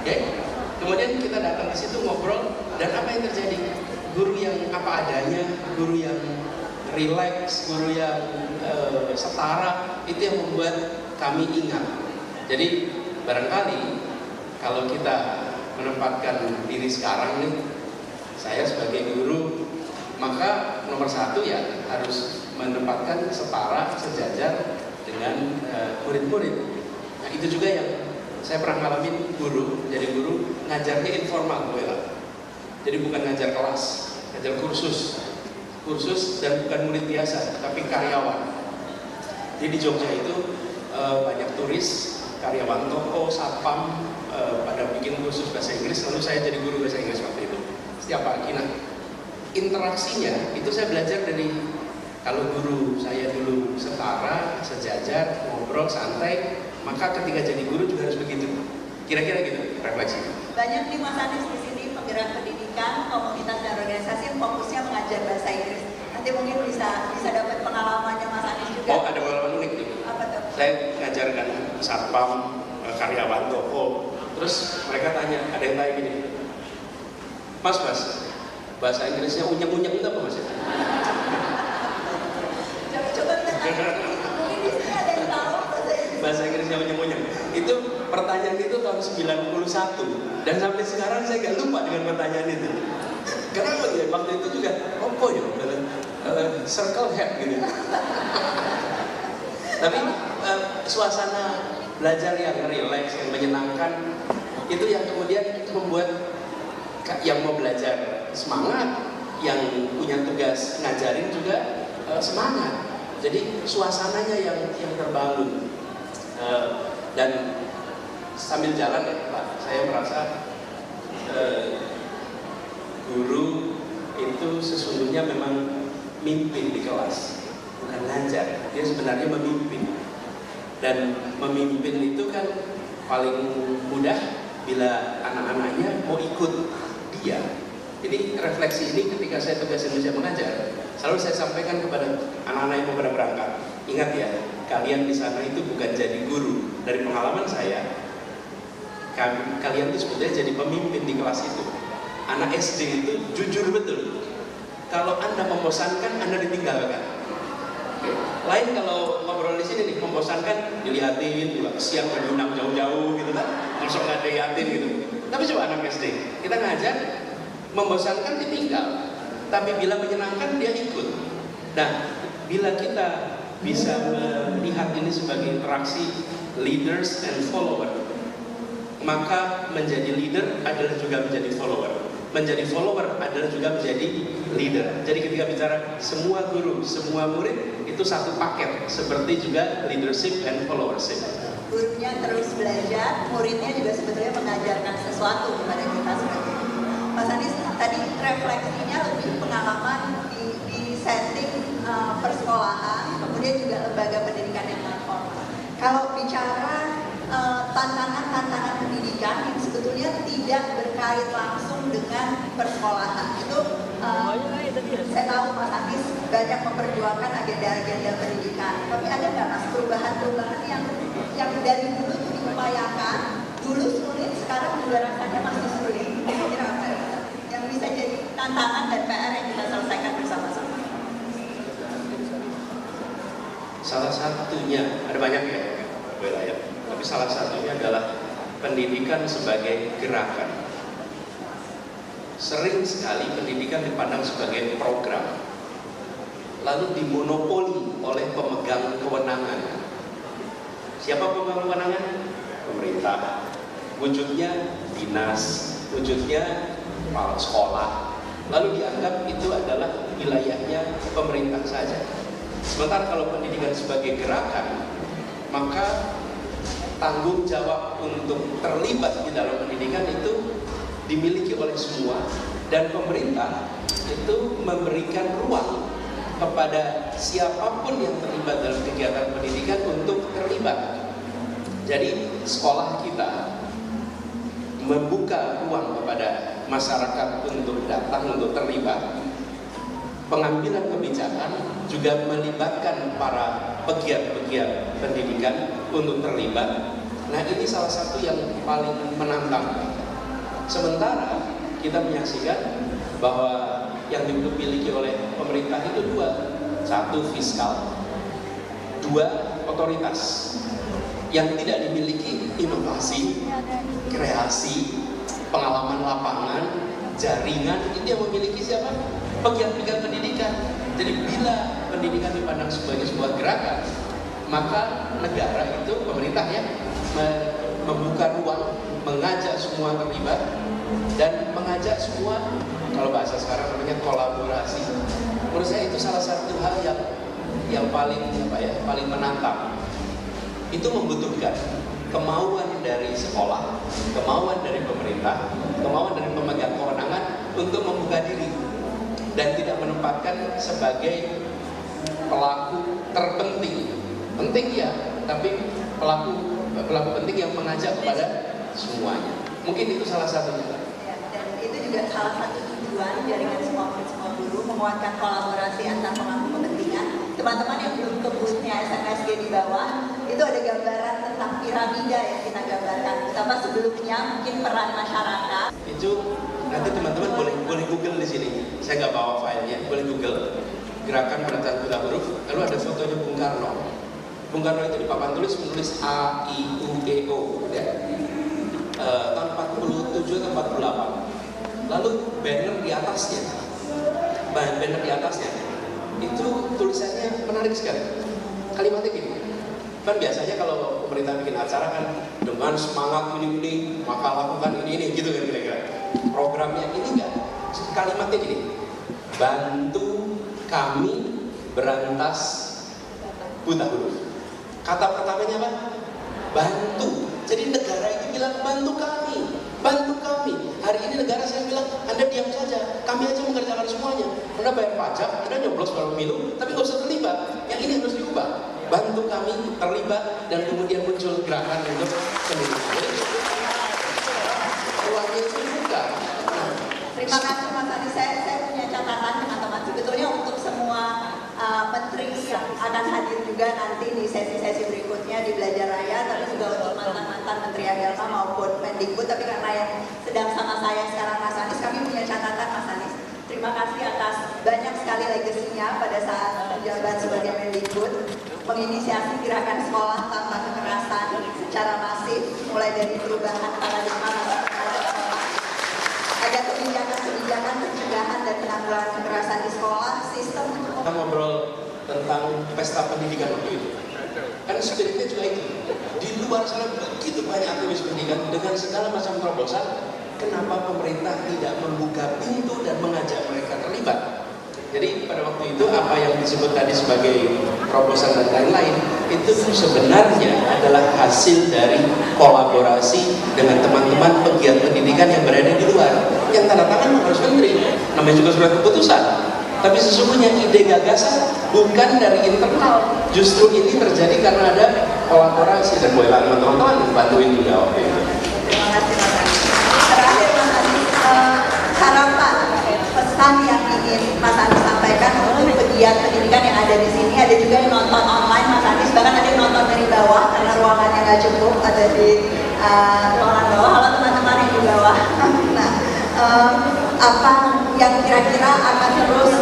Ya, kemudian kita datang ke situ ngobrol, dan apa yang terjadi? Guru yang apa adanya, guru yang relax, guru yang setara, itu yang membuat kami ingat. Jadi barangkali kalau kita menempatkan diri sekarang nih, saya sebagai guru, maka nomor satu ya harus menempatkan setara, sejajar dengan murid-murid. Nah itu juga yang saya pernah ngalamin guru, jadi guru ngajarnya informal, jadi bukan ngajar kelas, ngajar kursus dan bukan murid biasa, tapi karyawan. Jadi di Jogja itu banyak turis, karyawan toko, satpam, pada bikin kursus bahasa Inggris, lalu saya jadi guru bahasa Inggris waktu itu setiap pagi. Nah interaksinya itu saya belajar dari, kalau guru saya dulu setara, sejajar, ngobrol, santai, maka ketika jadi guru juga harus begitu. Kira-kira gitu refleksi. Banyak nih Mas Anies di sini penggerak pendidikan, komunitas dan organisasi yang fokusnya mengajar bahasa Inggris. Nanti mungkin bisa dapat pengalamannya Mas Anies juga. Oh, ada pengalaman unik tuh. Apa tuh? Saya ngajarkan satpam, karyawan toko, terus mereka tanya, ada yang tanya gini, Mas, bahasa Inggrisnya unyeng-unyeng itu apa Mas? Coba kita tanya. Mungkin di sini ada yang tahu Bahasa Inggrisnya unyeng-unyeng. Itu pertanyaan itu tahun 91, dan sampai sekarang saya nggak lupa dengan pertanyaan itu. Kenapa ya? Waktu itu juga, apa ya? Circle head gitu. Tapi suasana belajar yang relax, yang menyenangkan, itu yang kemudian membuat yang mau belajar semangat, yang punya tugas ngajarin juga semangat. Jadi suasananya yang terbangun. Dan sambil jalan ya Pak, saya merasa guru itu sesungguhnya memang mimpin di kelas, bukan ngajar. Dia sebenarnya memimpin, dan memimpin itu kan paling mudah bila anak-anaknya mau ikut dia. Ini refleksi ini ketika saya tugas Indonesia mengajar, selalu saya sampaikan kepada anak-anak yang mau pada berangkat, ingat ya, kalian di sana itu bukan jadi guru. Dari pengalaman saya, kalian itu sebetulnya jadi pemimpin di kelas itu. Anak SD itu jujur betul. Kalau Anda membosankan, Anda ditinggalkan. Lain kalau ngobrol di sini nih, membosankan, dilihatin, juga siang berundang jauh-jauh gitu kan, langsung nggak dilihatin gitu. Tapi coba anak SD, kita ngajar, membosankan ditinggal, tapi bila menyenangkan dia ikut. Nah, bila kita bisa melihat ini sebagai interaksi leaders and follower, maka menjadi leader adalah juga menjadi follower. Menjadi follower adalah juga menjadi leader. Jadi ketika bicara semua guru, semua murid, itu satu paket, seperti juga leadership and followership. Gurunya terus belajar, muridnya juga sebetulnya mengajarkan sesuatu kepada kita sebagai Mas Anies. Tadi refleksinya lebih pengalaman di setting persekolahan, kemudian juga lembaga pendidikan yang non-formal. Kalau bicara tantangan-tantangan pendidikan yang sebetulnya tidak berkait langsung dengan persekolahan, itu saya tahu Mas Anies banyak memperjuangkan agenda-agenda pendidikan. Tapi ada nggak Mas perubahan-perubahan yang dari dulu itu diupayakan, dulu sulit, sekarang juga rasanya masih sulit? Kira-kira apa ya? Yang bisa jadi tantangan dan PR yang kita selesaikan bersama-sama? Salah satunya, ada banyak ya, wilayah. Tapi salah satunya adalah pendidikan sebagai gerakan. Sering sekali pendidikan dipandang sebagai program, lalu dimonopoli oleh pemegang kewenangan. Siapa pemegang kewenangan? Pemerintah. Wujudnya dinas, wujudnya kepala sekolah. Lalu dianggap itu adalah wilayahnya pemerintah saja. Sementara kalau pendidikan sebagai gerakan, maka tanggung jawab untuk terlibat di dalam pendidikan itu dimiliki oleh semua, dan pemerintah itu memberikan ruang kepada siapapun yang terlibat dalam kegiatan pendidikan untuk terlibat. Jadi sekolah kita membuka ruang kepada masyarakat untuk datang, untuk terlibat. Pengambilan kebijakan juga melibatkan para pegiat-pegiat pendidikan untuk terlibat. Nah ini salah satu yang paling menantang. Sementara kita menyaksikan bahwa yang dimiliki oleh pemerintah itu dua, satu fiskal, dua otoritas. Yang tidak dimiliki inovasi, kreasi, pengalaman lapangan, jaringan. Itu yang memiliki siapa? Pegiat-pegiat pendidikan. Jadi bila pendidikan dipandang sebagai sebuah gerakan, maka negara itu, pemerintah ya, membuka ruang, mengajak semua terlibat dan mengajak semua, kalau bahasa sekarang namanya kolaborasi. Menurut saya itu salah satu hal yang paling paling menantang. Itu membutuhkan kemauan dari sekolah, kemauan dari pemerintah, kemauan dari pemegang kewenangan untuk membuka diri dan tidak menempatkan sebagai pelaku terpenting. Penting ya, tapi pelaku penting yang mengajak kepada semuanya. Mungkin itu salah satunya. Ya, dan itu juga salah satu tujuan jaringan semua guru menguatkan kolaborasi antar pemangku kepentingan. Teman-teman yang belum ke booth-nya SMSG di bawah, itu ada gambaran tentang piramida yang kita gambarkan. Pertama sebelumnya mungkin peran masyarakat. Itu nanti teman-teman boleh Google di sini. Saya nggak bawa filenya, boleh Google gerakan penataan buta huruf. Lalu ada fotonya Bung Karno. Bung Karno itu di papan tulis menulis A I U E O, ya. Tahun 47 atau 48. Lalu banner di atasnya, itu tulisannya menarik sekali. Kalimatnya gini. Kan biasanya kalau pemerintah bikin acara kan dengan semangat ini maka lakukan ini gitu kan kira-kira. Programnya ini enggak. Kalimatnya gini. Bantu kami berantas buta huruf. Kata pertamanya apa? Bantu. Jadi negara itu bilang bantu kami. Hari ini negara saya bilang Anda diam saja. Kami aja mengerjakan semuanya. Anda bayar pajak, Anda nyoblos kalau pemilu, tapi nggak usah terlibat. Yang ini harus diubah. Bantu kami terlibat dan kemudian muncul gerakan untuk pendidikan. Ruangnya itu buka. Terima kasih Mas Adi. Saya punya catatan teman-teman. Sebetulnya untuk semua menteri yang akan hadir juga nanti di sesi-sesi berikutnya di Belajar Raya, tapi juga untuk mantan-mantan Menteri Agama maupun Mendikbud. Tapi karena yang sedang sama saya sekarang Mas Anies, kami punya catatan Mas Anies. Terima kasih atas banyak sekali legasinya pada saat menjabat sebagai Mendikbud, menginisiasi gerakan sekolah tanpa kekerasan secara masif, mulai dari perubahan paradigma ada kebijakan pencegahan dan penanggulangan kekerasan di sekolah, sistem. Kita ngobrol tentang pesta pendidikan waktu itu. Kan spiritnya juga itu. Di luar sana begitu banyak aktivis pendidikan dengan segala macam terobosan. Kenapa pemerintah tidak membuka pintu dan mengajak mereka terlibat? Jadi pada waktu itu apa yang disebut tadi sebagai terobosan dan lain-lain itu sebenarnya adalah hasil dari kolaborasi dengan teman-teman pegiat pendidikan yang berada di luar. Yang tanda tangan harus menteri, namanya juga surat keputusan. Tapi sesungguhnya ide gagasan bukan dari internal. Justru ini terjadi karena ada kolaborasi dan boleh teman-teman bantuin juga waktu itu. Terima kasih Mas Adi. Terakhir Mas Adi, harapan pesan yang ingin Mas Adi sampaikan untuk pegiat pendidikan yang ada di sini. Ada juga yang nonton online Mas Adi, bahkan ada yang nonton dari bawah karena ruangannya nggak cukup, ada di ruangan bawah. Halo teman-teman yang di bawah. Nah, apa yang kira-kira akan terus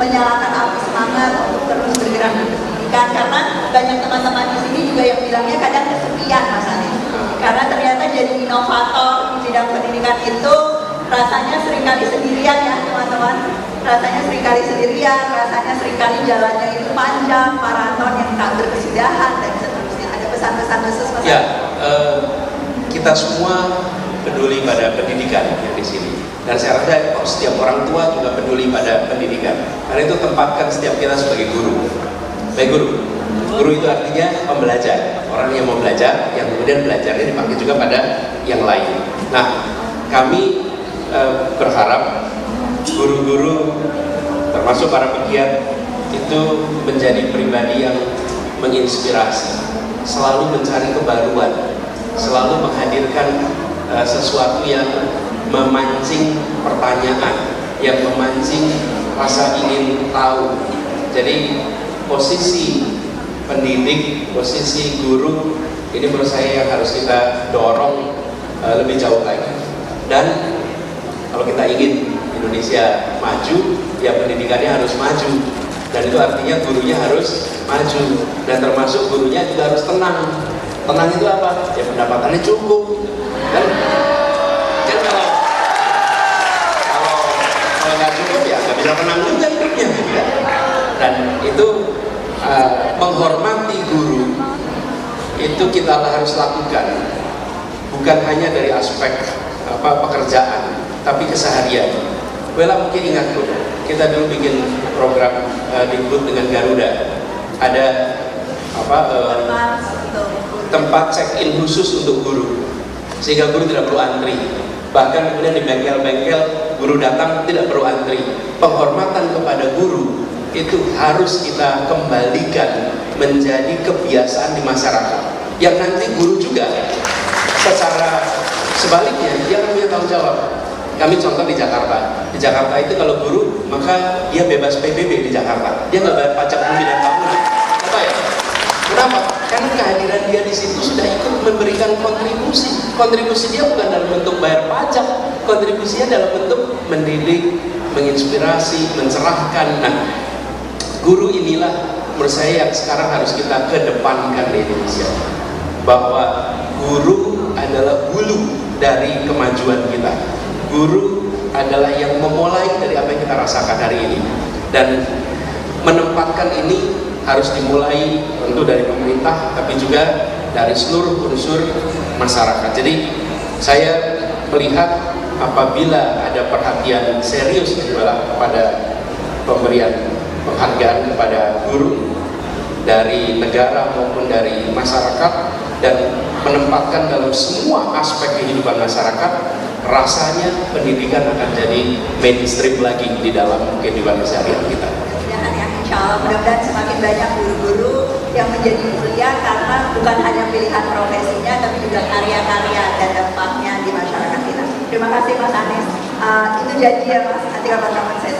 menyalakan api semangat untuk terus bergerak di pendidikan, karena banyak teman-teman di sini juga yang bilangnya kadang kesepian Mas Adi, karena ternyata jadi inovator di bidang pendidikan itu rasanya seringkali sendirian ya teman-teman, rasanya seringkali jalannya itu panjang, maraton yang tak berkesudahan dan seterusnya. Ada pesan-pesan khusus Mas Adi? Ya, kita semua peduli pada pendidikan yang di sini. Dan saya rasa setiap orang tua juga peduli pada pendidikan. Karena itu tempatkan setiap kita sebagai guru. Baik guru. Guru itu artinya pembelajar. Orang yang mau belajar, yang kemudian belajarnya dipakai juga pada yang lain. Nah, kami berharap guru-guru termasuk para pegiat itu menjadi pribadi yang menginspirasi, selalu mencari kebaruan, selalu menghadirkan sesuatu yang memancing pertanyaan, yang memancing rasa ingin tahu. Jadi posisi pendidik, posisi guru Ini menurut saya yang harus kita dorong lebih jauh lagi. Dan kalau kita ingin Indonesia maju, ya pendidikannya harus maju. Dan itu artinya gurunya harus maju. Dan termasuk gurunya juga harus tenang. Tenang itu apa? Ya pendapatannya cukup. Kan kalau nggak cukup ya nggak bisa tenang juga hidupnya. Ya. Dan itu menghormati guru itu kita harus lakukan, bukan hanya dari aspek pekerjaan, tapi keseharian. Bella mungkin ingat tuh, kita dulu bikin program Dikbud dengan Garuda, ada tempat check-in khusus untuk guru, sehingga guru tidak perlu antri. Bahkan kemudian di bengkel-bengkel guru datang tidak perlu antri. Penghormatan kepada guru itu harus kita kembalikan menjadi kebiasaan di masyarakat, yang nanti guru juga secara sebaliknya dia akan punya tanggung jawab. Kami contoh di Jakarta itu kalau guru maka dia bebas PBB di Jakarta, dia nggak bayar pajak bumi dan bangunan. Apa ya? Kenapa? Karena kehadiran dia di situ sudah ikut memberikan kontribusi dia bukan dalam bentuk bayar pajak, kontribusinya dalam bentuk mendidik, menginspirasi, mencerahkan. Nah, guru inilah menurut saya yang sekarang harus kita kedepankan di Indonesia, bahwa guru adalah hulu dari kemajuan kita. Guru adalah yang memulai dari apa yang kita rasakan hari ini, dan menempatkan ini harus dimulai tentu dari pemerintah, tapi juga dari seluruh unsur masyarakat. Jadi saya melihat apabila ada perhatian serius kepada pemberian penghargaan kepada guru dari negara maupun dari masyarakat, dan menempatkan dalam semua aspek kehidupan masyarakat, rasanya pendidikan akan jadi mainstream lagi di dalam kehidupan keseharian kita. Mudah-mudahan ya, insya Allah, mudah-mudahan semakin banyak guru-guru yang menjadi mulia karena bukan hanya pilihan profesinya, tapi juga karya-karya dan dampaknya di masyarakat kita. Terima kasih Mas Anies. Itu janji ya Mas, nanti kapan-kapan saya